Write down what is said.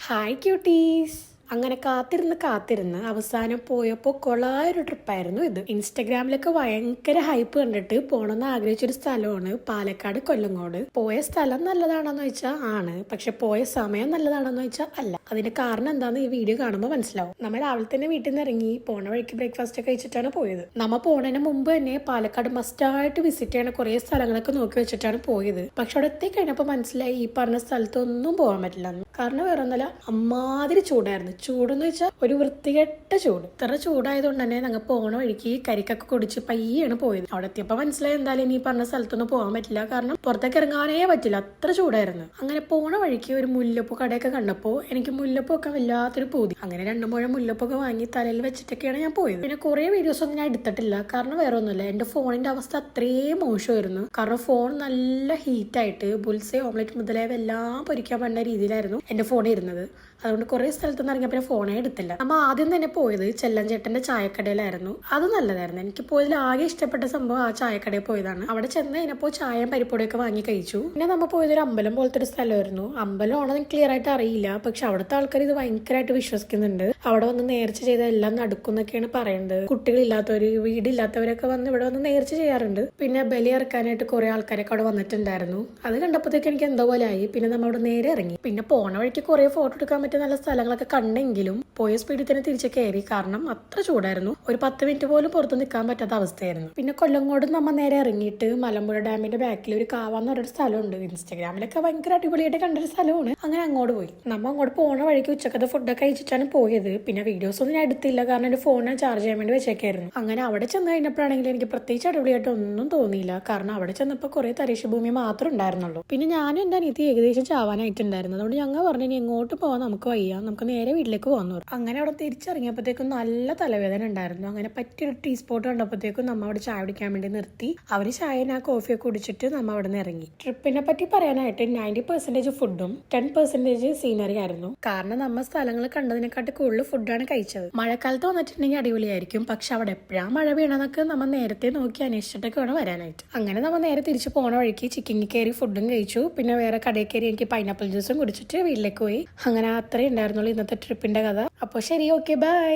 Hi quotes. അങ്ങനെ കാത്തിരുന്ന് അവസാനം പോയപ്പോൾ കൊള്ളായൊരു ട്രിപ്പായിരുന്നു ഇത്. ഇൻസ്റ്റഗ്രാമിലൊക്കെ ഭയങ്കര ഹൈപ്പ് കണ്ടിട്ട് പോണമെന്ന് ആഗ്രഹിച്ചൊരു സ്ഥലമാണ് പാലക്കാട് കൊല്ലങ്കോട്. പോയ സ്ഥലം നല്ലതാണെന്ന് വെച്ചാൽ ആണ്, പക്ഷെ പോയ സമയം നല്ലതാണെന്ന് വെച്ചാൽ അല്ല. അതിന്റെ കാരണം എന്താണെന്ന് ഈ വീഡിയോ കാണുമ്പോൾ മനസ്സിലാവും. നമ്മൾ രാവിലെ തന്നെ വീട്ടിൽ നിന്ന് ഇറങ്ങി പോണ വഴിക്ക് ബ്രേക്ക്ഫാസ്റ്റ് ഒക്കെ കഴിച്ചിട്ടാണ് പോയത്. നമ്മൾ പോണതിന് മുമ്പ് തന്നെ പാലക്കാട് മസ്റ്റായിട്ട് വിസിറ്റ് ചെയ്യണ കുറേ സ്ഥലങ്ങളൊക്കെ നോക്കി വെച്ചിട്ടാണ് പോയത്. പക്ഷെ അവിടെ എത്തിക്കഴിഞ്ഞപ്പോൾ മനസ്സിലായി ഈ പറഞ്ഞ സ്ഥലത്തൊന്നും പോകാൻ പറ്റില്ല. കാരണം വേറെ ഒന്നല്ല, അമ്മാതിരി ചൂടായിരുന്നു. ചൂടെന്ന് വെച്ചാൽ ഒരു വൃത്തികെട്ട ചൂട്. ഇത്ര ചൂടായതുകൊണ്ട് തന്നെ ഞങ്ങൾ പോണ വഴിക്ക് കരിക്കൊക്കെ കുടിച്ച് പയ്യാണ് പോയത്. അവിടെ എത്തിയപ്പോൾ മനസ്സിലായി എന്തായാലും ഇനി പറഞ്ഞ സ്ഥലത്തൊന്നും പോകാൻ പറ്റില്ല, കാരണം പുറത്തേക്ക് ഇറങ്ങാനേ പറ്റില്ല, അത്ര ചൂടായിരുന്നു. അങ്ങനെ പോണ വഴിക്ക് ഒരു മുല്ലപ്പൂ കടയൊക്കെ കണ്ടപ്പോൾ എനിക്ക് മുല്ലപ്പൂ ഒക്കെ വല്ലാത്തൊരു പൂതി. അങ്ങനെ 2 മുഴം മുല്ലപ്പൊക്കെ വാങ്ങി തലയിൽ വെച്ചിട്ടൊക്കെയാണ് ഞാൻ പോയത്. പിന്നെ കുറെ വീഡിയോസ് ഒന്നും ഞാൻ എടുത്തിട്ടില്ല, കാരണം വേറെ ഒന്നുമില്ല, എന്റെ ഫോണിന്റെ അവസ്ഥ അത്രയും മോശമായിരുന്നു. കാരണം ഫോൺ നല്ല ഹീറ്റായിട്ട് ബുൾസൈ ഓംലെറ്റ് മുതലായവ എല്ലാം പൊരിക്കാൻ പറ്റുന്ന രീതിയിലായിരുന്നു എന്റെ ഫോൺ ഇരുന്നത്. അതുകൊണ്ട് കുറെ സ്ഥലത്തുനിന്ന് ഇറങ്ങിയപ്പോൾ ഫോണേ എടുത്തില്ല. നമ്മൾ ആദ്യം തന്നെ പോയത് ചെല്ലഞ്ചേട്ടന്റെ ചായക്കടയിലായിരുന്നു. അത് നല്ലതായിരുന്നു. എനിക്ക് പോയതിൽ ആകെ ഇഷ്ടപ്പെട്ട സംഭവം ആ ചായക്കടയിൽ പോയതാണ്. അവിടെ ചെന്ന് കഴിഞ്ഞപ്പോൾ ചായയും പരിപ്പൊടിയൊക്കെ വാങ്ങി കഴിച്ചു. പിന്നെ നമ്മൾ പോയത് ഒരു അമ്പലം പോലത്തെ ഒരു സ്ഥലമായിരുന്നു. അമ്പലമാണെന്ന് ക്ലിയർ ആയിട്ട് അറിയില്ല, പക്ഷെ അവിടുത്തെ ആൾക്കാർ ഇത് ഭയങ്കരമായിട്ട് വിശ്വസിക്കുന്നുണ്ട്. അവിടെ വന്ന് നേർച്ച ചെയ്ത എല്ലാം നടക്കുന്നൊക്കെയാണ് പറയുന്നത്. കുട്ടികളില്ലാത്തവര്, വീടില്ലാത്തവരൊക്കെ വന്ന് ഇവിടെ വന്ന് നേർച്ച ചെയ്യാറുണ്ട്. പിന്നെ ബലി ഇറക്കാനായിട്ട് കുറെ ആൾക്കാരൊക്കെ അവിടെ വന്നിട്ടുണ്ടായിരുന്നു. അത് കണ്ടപ്പോഴത്തേക്ക് എനിക്ക് എന്തോ പോലെ ആയി. പിന്നെ നമ്മൾ അവിടെ നേരെ ഇറങ്ങി. പിന്നെ പോണ വഴിക്ക് കുറെ ഫോട്ടോ എടുക്കാൻ പറ്റിയ നല്ല സ്ഥലങ്ങളൊക്കെ കണ്ടെങ്കിലും പോയ സ്പീഡിൽ തന്നെ തിരിച്ച് കയറി, കാരണം അത്ര ചൂടായിരുന്നു. ഒരു 10 മിനിറ്റ് പോലും പുറത്ത് നിൽക്കാൻ പറ്റാത്ത അവസ്ഥയായിരുന്നു. പിന്നെ കൊല്ലങ്കോട് നമ്മൾ നേരെ ഇറങ്ങിയിട്ട് മലമ്പുഴ ഡാമിന്റെ ബാക്കിൽ ഒരു കാവാന്ന് പറഞ്ഞൊരു സ്ഥലമുണ്ട്. ഇൻസ്റ്റാഗ്രാമിലൊക്കെ ഭയങ്കര അടിപൊളിയായിട്ട് കണ്ടൊരു സ്ഥലമാണ്. അങ്ങനെ അങ്ങോട്ട് പോയി. നമ്മൾ അങ്ങോട്ട് പോണ വഴിക്ക് ഉച്ചക്കത്തെ ഫുഡൊക്കെ കഴിച്ചിട്ടാണ് പോയത്. പിന്നെ വീഡിയോസ് ഒന്നും ഞാൻ എടുത്തില്ല, കാരണം എന്റെ ഫോൺ ഞാൻ ചാർജ് ചെയ്യാൻ വേണ്ടി വെച്ചേക്കായിരുന്നു. അങ്ങനെ അവിടെ ചെന്ന് കഴിഞ്ഞപ്പോഴാണെങ്കിൽ എനിക്ക് പ്രത്യേകിച്ച് അടിപൊളിയായിട്ട് ഒന്നും തോന്നിയില്ല, കാരണം അവിടെ ചെന്നപ്പോൾ കുറെ തരിശ് ഭൂമി മാത്രമേ ഉണ്ടായിരുന്നുള്ളൂ. പിന്നെ ഞാനും എന്റെ അനിയത്തി ഏകദേശം ചാവാനായിട്ടുണ്ടായിരുന്നു. അതുകൊണ്ട് ഞങ്ങൾ പറഞ്ഞു ഇനി എങ്ങോട്ട് പോകാൻ നമുക്ക് വയ്യ, നമുക്ക് നേരെ വീട്ടിലേക്ക് പോകാൻ പറഞ്ഞു. അങ്ങനെ അവിടെ തിരിച്ചിറങ്ങിയപ്പോഴത്തേക്കും നല്ല തലവേദന ഉണ്ടായിരുന്നു. അങ്ങനെ പറ്റിയൊരു ടീ സ്പോട്ട് കണ്ടപ്പോഴത്തേക്കും നമ്മൾ അവിടെ ചായ കുടിക്കാൻ വേണ്ടി നിർത്തി. അവര് ചായ ഞാൻ കോഫിയൊക്കെ കുടിച്ചിട്ട് നമ്മൾ അവിടെ നിന്ന് ഇറങ്ങി. ട്രിപ്പിനെ പറ്റി പറയാനായിട്ട് 90% ഫുഡും 10% സീനറി ആയിരുന്നു. കാരണം നമ്മൾ സ്ഥലങ്ങൾ കണ്ടതിനെക്കാട്ടി കൂടുതൽ ഫുഡാണ് കഴിച്ചത്. മഴക്കാലത്ത് വന്നിട്ടുണ്ടെങ്കിൽ അടിപൊളിയായിരിക്കും, പക്ഷെ അവിടെ എപ്പോഴാണ് മഴ വീണെന്നൊക്കെ നമ്മൾ നേരത്തെ നോക്കി അന്വേഷിച്ചിട്ടൊക്കെ വേണം വരാനായിട്ട്. അങ്ങനെ നമ്മൾ നേരെ തിരിച്ചു പോണ വഴിക്ക് ചിക്കൻ കയറി ഫുഡും കഴിച്ചു. പിന്നെ വേറെ കടയിൽ കയറി എനിക്ക് പൈനാപ്പിൾ ജ്യൂസും കുടിച്ചിട്ട് വീട്ടിലേക്ക് പോയി. അങ്ങനെ അത്രേ ഉണ്ടായിരുന്നുള്ളൂ ഇന്നത്തെ ട്രിപ്പിന്റെ കഥ. അപ്പോൾ ശരി, ഓക്കെ, ബൈ.